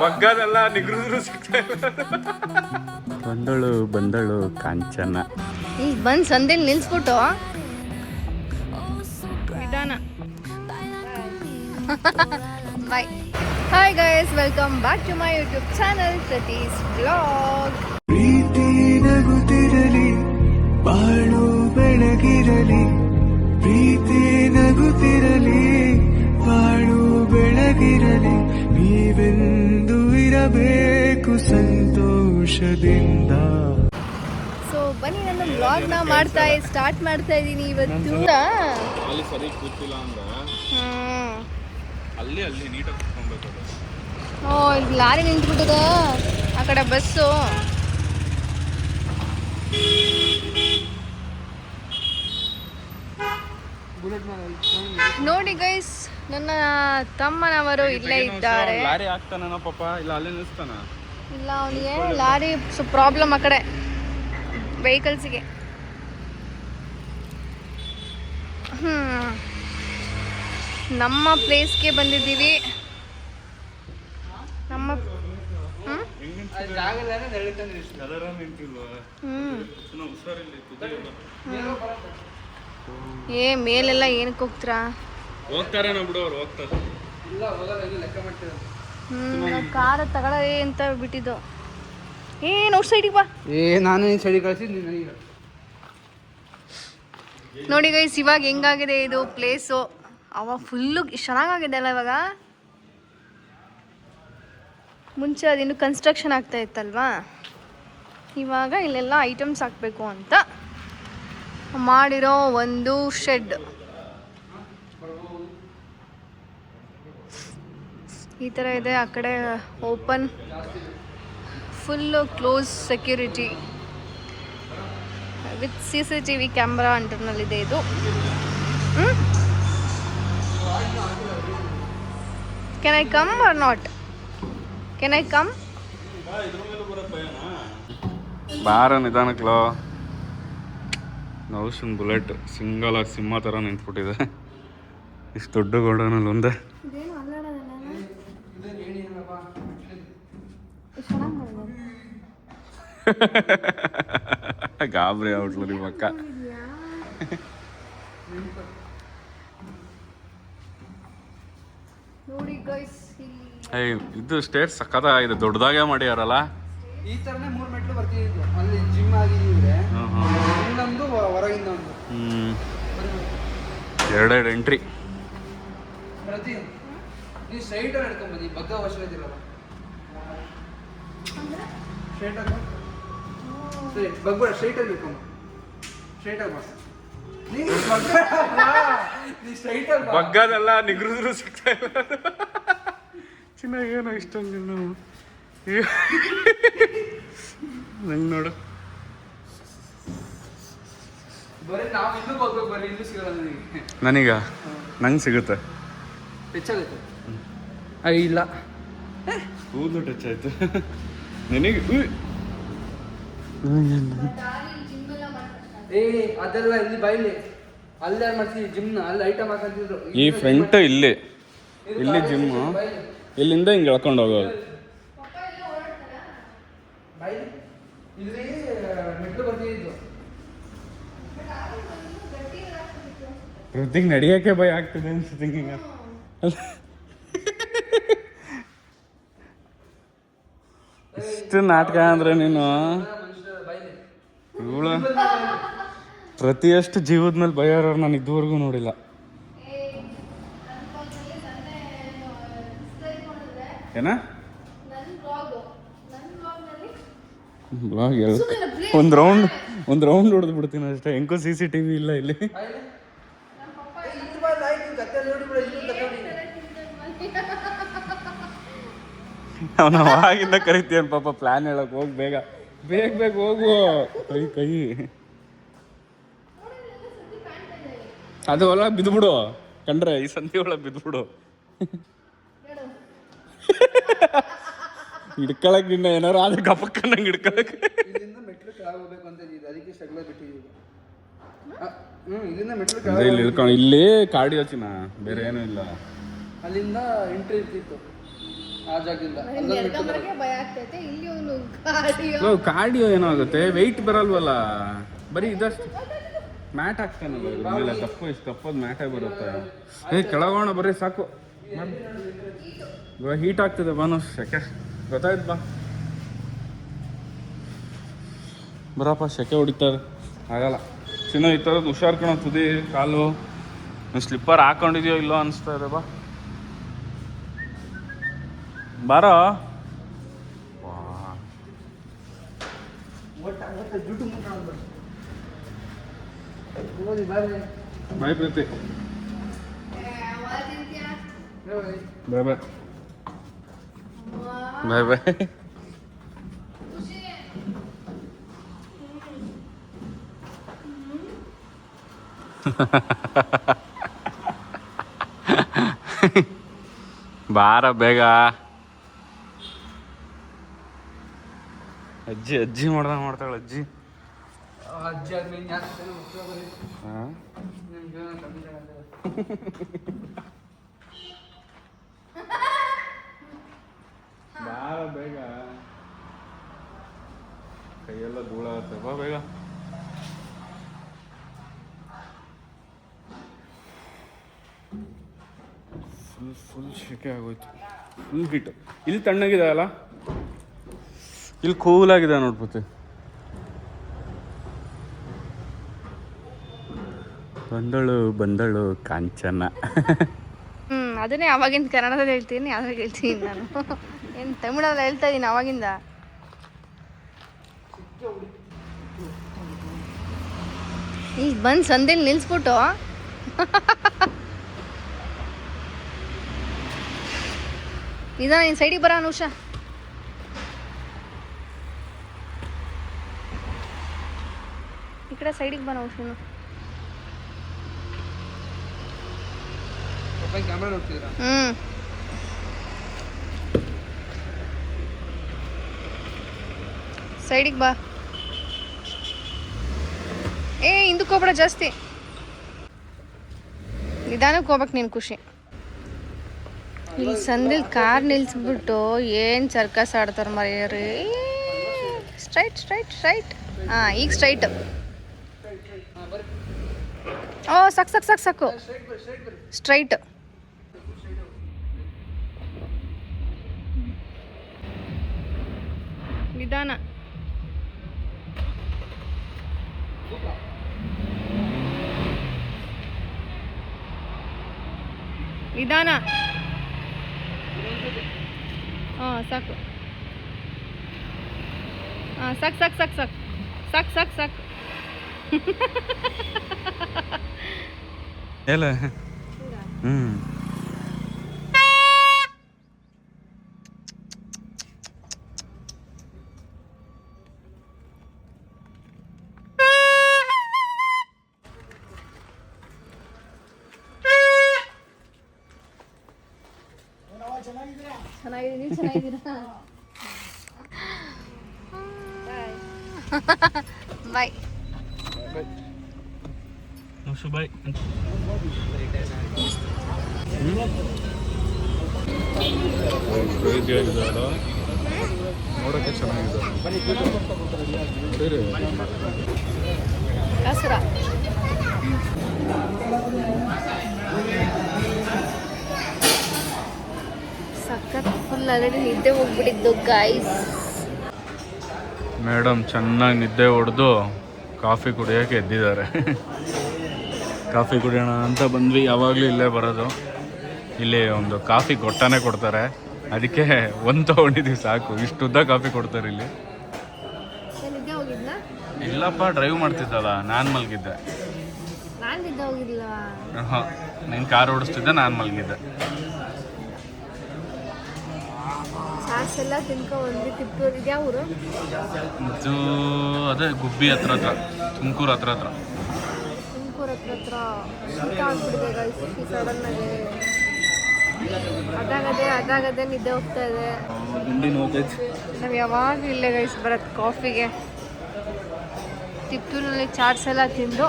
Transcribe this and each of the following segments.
ಬಗ್ಗದೆಲ್ಲ ನಿಗ್ರದ್ರು ಸಿಗ್ತಾ ಇಲ್ಲ. ಬಂದಳು ಕಾಂಚನ. ಈಗ ಬಂದು ಸಂದೇಲಿ ನಿಲ್ಸ್ಬಿಟ್ಟು ನಿಧಾನ. Bye. Hi guys, welcome back to my YouTube channel Preethi's vlog. ಪ್ರೀತಿ ನಗುತ್ತಿರಲಿ, ಬಾಳು ಬೆಳಗಿರಲಿ. ಪ್ರೀತಿ ನಗುತ್ತಿರಲಿ, ಬಾಳು ಬೆಳಗಿರಲಿ. ನೀವೆಂದು ಇರಬೇಕು ಸಂತೋಷದಿಂದ. ಸೊ ಬನ್ನಿ, ನನ್ನ ವ್ಲಾಗ್ನ ಸ್ಟಾರ್ಟ್ ಮಾಡ್ತಾ ಇದ್ದೀನಿ ಇವತ್ತು. ಅಲ್ಲಿ ಸರಿ ಕೂತಿಲ್ಲ ಅಂದ್ರೆ ಅಲ್ಲಿ ನೀಟಾಗಿ ಕೂತ್ಕೊಬೇಕು. ಓ, ಇಲ್ಲಿ ಲಾರಿ ನಿಂತ್ಬಿಟ್ಟಿದೆ, ಆ ಕಡೆ ಬಸ್ಸು. ನೋಡಿ ಗೈಸ್, ನನ್ನ ತಮ್ಮನವರು ಇಲ್ಲೇ ಇದ್ದಾರೆ. ಲಾರಿ ಹಾಕ್ತಾನ ಪಾಪ, ಇಲ್ಲ ಅಲ್ಲೇ ನಿಲ್ಸ್ತಾನ. ಇಲ್ಲ, ಅವನಿಗೆ ಲಾರಿ ಪ್ರಾಬ್ಲಮ್ ಆ ಕಡೆ ವೆಹಿಕಲ್ಸಿಗೆ. ನಮ್ಮ ಪ್ಲೇಸ್ಗೆ ಬಂದಿದ್ದೀವಿ. ನಮ್ಮ ಮೇಲೆಲ್ಲ ಏನಕ್ಕೆ ಹೋಗ್ತೀರಾ? ಹೋಗ್ತಾರೆ ಬಿಡು, ಅವ್ರು ಹೋಗ್ತಾರೆ. ಕಾರ ತಗೊಳ್ಳೇ ಅಂತ ಬಿಟ್ಟಿದ್ದು. ಔಟ್ ಸೈಡಿಗೆ ಬಾ. ನಾನು ಸೈಡಿಗೆ ಕಳಿಸಿದ್ದೀನಿ. ನೋಡಿ ಗೈಸ್, ಇವಾಗ ಹೆಂಗಾಗಿದೆ ಇದು ಪ್ಲೇಸು. ಅವಾಗ ಫುಲ್ಲು ಚೆನ್ನಾಗಾಗಿದೆ ಅಲ್ಲ ಇವಾಗ. ಮುಂಚೆ ಅದಿನ್ನು ಕನ್ಸ್ಟ್ರಕ್ಷನ್ ಆಗ್ತಾ ಇತ್ತಲ್ವಾ, ಇವಾಗ ಇಲ್ಲೆಲ್ಲ ಐಟಮ್ಸ್ ಹಾಕಬೇಕು ಅಂತ ಮಾಡಿರೋ ಒಂದು ಶೆಡ್. ಈ ಥರ ಇದೆ. ಆ ಕಡೆ open, full close security with CCTV camera ಅಂಟರ್ನಲ್ಲಿದೆ ಇದು. Can I come or not? Can I come? ಬಾರ ನಿಧಾನಕ್ಲೋ. ನೌಶನ್ ಬುಲೆಟ್ ಸಿಂಗಲ್ ಆಗಿ ಸಿಂಹ ಥರ ನಿಂತ್ಬಿಟ್ಟಿದೆ. ಇಷ್ಟು ದೊಡ್ಡ ಗೋಡನಲ್ಲಿ ಒಂದೇ. ಗಾಬರಿ ಔಟ್ಲು ನಿಮ್ಮ ಅಕ್ಕ. ಇದು ಸ್ಟೇಟ್ ಸಖತ್ತಾಗಿದೆ, ದೊಡ್ಡದಾಗೆ ಮಾಡ್ಯಾರಲ್ಲ. ಈ ತರನೇ 3 ಮೆಟ್ಲು ಬರ್ತಿದ್ದು. ಅಲ್ಲಿ ಜಿಮ್ ಆಗಿದ್ರೆ ಇನ್ನೊಂದು ಹೊರಗಿಂದ ಒಂದು. ಎರಡೆರಡು ಎಂಟ್ರಿ. ಪ್ರತಿ ನೀವು ಸ್ಟ್ರೈಟ್ ಆಗಿ ಹಿಡ್ಕೊಂಬಂದಿ, ಬಗ್ಗ ಅವಶ್ಯಕತೆ ಇರಲ್ಲ. ಸ್ಟ್ರೈಟ್ ಆಗಿ ಬಗ್ಬೇಡ, ಸ್ಟ್ರೈಟ್ ಆಗಿ ಹಿಡ್ಕೊಂಬ. ಸ್ಟ್ರೈಟ್ ಆಗಿ ಬಾ. ಬಗ್ಗದೆಲ್ಲ ನಿಗ್ರದ್ರು ಸಿಗ್ತಾ ಇಲ್ಲ. ಚೆನ್ನಾಗೇನೋ ಇಷ್ಟೊಂದು ನಂಗೆ ನೋಡು. ನನಗ ನಂಗೆ ಸಿಗುತ್ತೆ. ಹೆಚ್ಚಾಗುತ್ತೆ ಇಲ್ಲ, ಕೂದಲು ಟಚ್ ಆಯ್ತು ನನಗೆ. ಅದೆಲ್ಲ ಇಲ್ಲಿ ಬೈಲಿ, ಅಲ್ಲೇ ಮಾಡ್ತೀವಿ ಜಿಮ್ನ. ಅಲ್ಲಿ ಐಟಮ್ ಹಾಕಿದ್ರು. ಈ ಫ್ರಂಟ್ ಇಲ್ಲಿ ಜಿಮ್, ಇಲ್ಲಿಂದ ಹಿಂಗೆ ಎಳ್ಕೊಂಡು ಹೋಗೋದು. ಇಲ್ಲಿ ಮೆಟ್ಲು ಬರ್ತಿದ್ದು. ವೃದ್ಧಿಗೆ ನಡಿಯೋಕ್ಕೆ ಭಯ ಆಗ್ತದೆ ಅನ್ಸುತ್ತೆ ಹಿಂಗ. ಇಷ್ಟು ನಾಟಕ ಅಂದ್ರೆ ನೀನು ಇವಳ ಪ್ರತಿಯಷ್ಟು ಜೀವದ ಮೇಲೆ ಭಯ ಇರೋರು ನಾನು ಇದುವರೆಗೂ ನೋಡಿಲ್ಲ. ಏನ ಬ್ಲಾಗ್ ಒಂದು ರೌಂಡ್ ಹೊಡೆದು ಬಿಡ್ತೀನಿ ಅಷ್ಟೇ. ಹೆಂಗೋ CCTV ಇಲ್ಲ ಇಲ್ಲಿ. ಅವನ ಅವಾಗಿಂದ ಕರಿತೀಯನ್ ಪಾಪ, ಪ್ಲಾನ್ ಹೇಳಕ್ ಹೋಗಿ ಬೇಗ ಹೋಗು. ಕೈ ಅದು ಹೊಲ ಬಿದ್ದುಬಿಡು ಕಂಡ್ರೆ, ಈ ಸಂಧಿ ಒಳಗೆ ಬಿದ್ದುಬಿಡು. ಹಿಡ್ಕೊಳಕ್ ನಿನ್ನ ಏನಾರು ಆದ್ರೆ ಗಪಕ್ಕ ನಂಗೆ ಹಿಡ್ಕೊಳಕ್. ಇಲ್ಲಿಂದ ಮೆಟ್ಲು ಕೆಳಗೆ ಹೋಗ್ಬೇಕು ಅಂತ ಇದ್ದಿದ್ದು, ಅದಕ್ಕೆ ಸ್ಟ್ರಗಲ್ ಬಿಟ್ಟಿದ್ದೀವಿ. ಇಲ್ಲಿಂದ ಮೆಟ್ಲು ಇಲ್ಲಿ ಇಳ್ಕೊಂಡು ಇಲ್ಲಿ ಕಾರ್ಡಿಯೋ ಚಿನ್ನ, ಬೇರೆ ಏನೂ ಇಲ್ಲ. ಅಲ್ಲಿಂದ ಎಂಟ್ರಿ ಇರ್ತಿತ್ತು. ಆ ಜಾಗದಿಂದ ನೆಡ್ಕೊಂಬರಕ್ಕೆ ಭಯ ಆಗ್ತೈತೆ ಇಲ್ಲಿ ಒಂದು ಗಾಡಿಯೋ ಕಾರ್ಡಿಯೋ ಏನಾಗುತ್ತೆ ವೆಯ್ಟ್ ಬರಲ್ವಲ್ಲ ಬರೀ ಇದಷ್ಟು ಮ್ಯಾಟ್ ಹಾಕ್ತಾನಲ್ಲ ಇದ್ರ ಮೇಲೆ ಇಷ್ಟು ತಪ್ಪದು ಮ್ಯಾಟೇ ಬರುತ್ತೆ ಕೆಳಗೋಣ ಬರೀ ಸಾಕು ಇವಾಗ ಹೀಟ್ ಆಗ್ತದೆ ಬಾನು ಸೆಕೆ ಗೊತ್ತಾಯ್ತು ಬಾ ಬರಪ್ಪ ಸೆಕೆ ಹೊಡಿತಾರೆ ಆಗಲ್ಲ ಚಿನ್ನ ಈ ಥರದ್ದು ಹುಷಾರ್ ಕಣ ತುದಿ ಕಾಲು ಸ್ಲಿಪ್ಪರ್ ಹಾಕೊಂಡಿದ್ಯೋ ಇಲ್ಲೋ ಅನಿಸ್ತಾ ಇದೆ ಬಾ ಬಾರೋ ಜುಟ್ಟು ಬಾಯ್ ಪ್ರೀತಿ ಬಾಯ್ ಬಾಯ್ ಬಾಯ್ ಬಾಯ್ ಬಾರ ಬೇಗ ಅಜ್ಜಿ ಅಜ್ಜಿ ಮಾಡ್ತಾಳೆ ಅಜ್ಜಿ ಅಜ್ಜಿ ಆದ್ಮೇಲೆ ಜಾಸ್ತಿ ಹಾಂ ಬಾರ ಬೇಗ ಕೈಯೆಲ್ಲ ಧೂಳ ಆಗುತ್ತೆ ಬಾ ಬೇಗ ಫುಲ್ ಶೆಕೆ ಆಗೋಯ್ತು ಫುಲ್ ಹೀಟು ಇಲ್ಲಿ ತಣ್ಣಗಿದೆ ಅಲ್ಲ ಇಲ್ಲಿ ಕೂಲಾಗಿದೆ ನೋಡ್ಬೋದು ಬಂದಳು ಕಾಂಚನ ಅದನ್ನೇ ಅವಾಗಿಂದ ಕನ್ನಡದಲ್ಲಿ ಹೇಳ್ತೀನಿ ಅದ್ರಾಗ ಹೇಳ್ತೀನಿ ನಾನು ಏನು ತಮಿಳಲ್ಲಿ ಹೇಳ್ತಾ ಇದ್ದೀನಿ ಅವಾಗಿಂದ ಈಗ ಬಂದು ಸಂದೇಲಿ ನಿಲ್ಲಿಸ್ಬಿಟ್ಟು ಇದಾ ನೀನು ಸೈಡಿಗೆ ಬರ ಅನುಷಾ ಈ ಕಡೆ ಸೈಡಿಗೆ ಬರ ಉಷನು ಕ್ಯಾಮ್ರಾ ನೋಡ್ತಿದ್ದೀರಾ ಸೈಡಿಗೆ ಬಾ ಹಿಂದಕ್ಕೆ ಹೋಗ್ಬೇಡ ಜಾಸ್ತಿ ನಿಧಾನಕ್ಕೆ ಹೋಗ್ಬೇಕು ನೀನು ಖುಷಿ ಈ ಸಂದಿಲ್ ಕಾರ್ ನಿಲ್ಸ್ಬಿಟ್ಟು ಏನು ಸರ್ಕಸ್ ಆಡ್ತಾರೆ ಮರೆಯರಿ ಸ್ಟ್ರೈಟ್ ಸ್ಟ್ರೈಟ್ ಸ್ಟ್ರೈಟ್ ಹಾಂ ಈಗ ಸ್ಟ್ರೈಟ್ ಓ ಸಾಕು ಸಾಕು ಸಾಕು ಸಾಕು ಸ್ಟ್ರೈಟ್ ನಿಧಾನ ನಿಧಾನ ಹಾಂ ಸಾಕು ಹಾಂ ಸಾಕು ಸಾಕು ಸಾಕು ಸಾಕು ಸಾಕು ಸಾಕು ಸಾಕು ಎಲ್ಲ ಹ್ಞೂ ಚೆನ್ನಾಗಿದ್ದೀನಿ ಚೆನ್ನಾಗಿದ್ದೀರಾ ಬಾಯ್ ಬಾಯ್ ನೋಡೋಕ್ಕೆ ಚೆನ್ನಾಗಿದೆ ಹಸುರ ಸಖತ್ ಫುಲ್ ಆಲ್ರೆಡಿ ನಿದ್ದೆ ಹೋಗ್ಬಿಟ್ಟಿದ್ದು ಗೈಸ್ ಮೇಡಮ್ ಚೆನ್ನಾಗಿ ನಿದ್ದೆ ಹೊಡೆದು ಕಾಫಿ ಕುಡಿಯೋಕೆ ಎದ್ದಿದ್ದಾರೆ ಕಾಫಿ ಕುಡಿಯೋಣ ಅಂತ ಬಂದ್ವಿ ಯಾವಾಗಲೂ ಇಲ್ಲೇ ಬರೋದು ಇಲ್ಲಿ ಒಂದು ಕಾಫಿ ಗೊಟ್ಟನೇ ಕೊಡ್ತಾರೆ ಅದಕ್ಕೆ ಒಂದು ತೊಗೊಂಡಿದ್ದೀವಿ ಸಾಕು ಇಷ್ಟುದ್ದ ಕಾಫಿ ಕೊಡ್ತಾರೆ ಇಲ್ಲಿ ನಿದ್ದೆ ಹೋಗಿದ್ನ ಇಲ್ಲಪ್ಪ ಡ್ರೈವ್ ಮಾಡ್ತಿದ್ದಲ್ಲ ನಾನು ಮಲಗಿದ್ದೆ ನಾನು ನಿದ್ದೆ ಹೋಗಿದ್ಲವಾ ಹಾಂ ನೀನು ಕಾರ್ ಓಡಿಸ್ತಿದ್ದೆ ನಾನು ಮಲಗಿದ್ದೆ ಸಾಸ್ ಎಲ್ಲ ತಿನ್ಕೊ ಬಂದ್ವಿ ತಿಪ್ಪೂರು ಇದು ಯಾವ ಊರು ಇದು ಅದೇ ಗುಬ್ಬಿ ಹತ್ರ ತುಮಕೂರು ಹತ್ರ ತುಮಕೂರು ಹತ್ರ ಶೀತ ಆಗ್ಬಿಟ್ಟಿದೆ ಗೈಸ್ ಸಡನ್ನಾಗಿ ಅದಾಗದೆ ನಿದ್ದೆ ಹೋಗ್ತಾ ಇದೆ ನಾವು ಯಾವಾಗ ಇಲ್ಲೇ ಗೈಸ್ ಬರೋದು ಕಾಫಿಗೆ ತಿಪ್ಪೂರಿನಲ್ಲಿ ಚಾಟ್ಸ್ ಎಲ್ಲ ತಿಂದು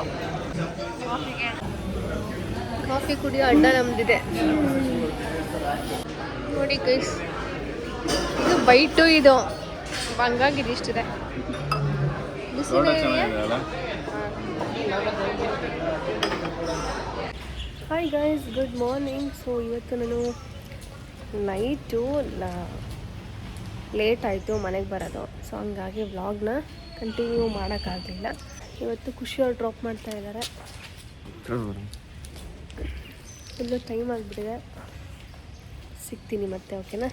ಕಾಫಿ ಕುಡಿಯೋ ಅಡ್ಡ ನಮ್ದಿದೆ ನೋಡಿ ಗೈಸ್ ವೈಟು ಇದು ಹಂಗಾಗಿ ಇದಿಷ್ಟಿದೆ. Hi guys, good morning. So ಇವತ್ತು ನಾನು ನೈಟು ಲೇಟ್ ಆಯಿತು ಮನೆಗೆ ಬರೋದು. ಸೊ ಹಂಗಾಗಿ ವ್ಲಾಗ್ನ ಕಂಟಿನ್ಯೂ ಮಾಡೋಕ್ಕಾಗಲಿಲ್ಲ. ಇವತ್ತು ಖುಷಿಯವ್ರು ಡ್ರಾಪ್ ಮಾಡ್ತಾ ಇದ್ದಾರೆ. ಫುಲ್ಲು ಟೈಮ್ ಆಗಿಬಿಟ್ಟಿದೆ. ಸಿಗ್ತೀನಿ ಮತ್ತೆ, ಓಕೆನಾ?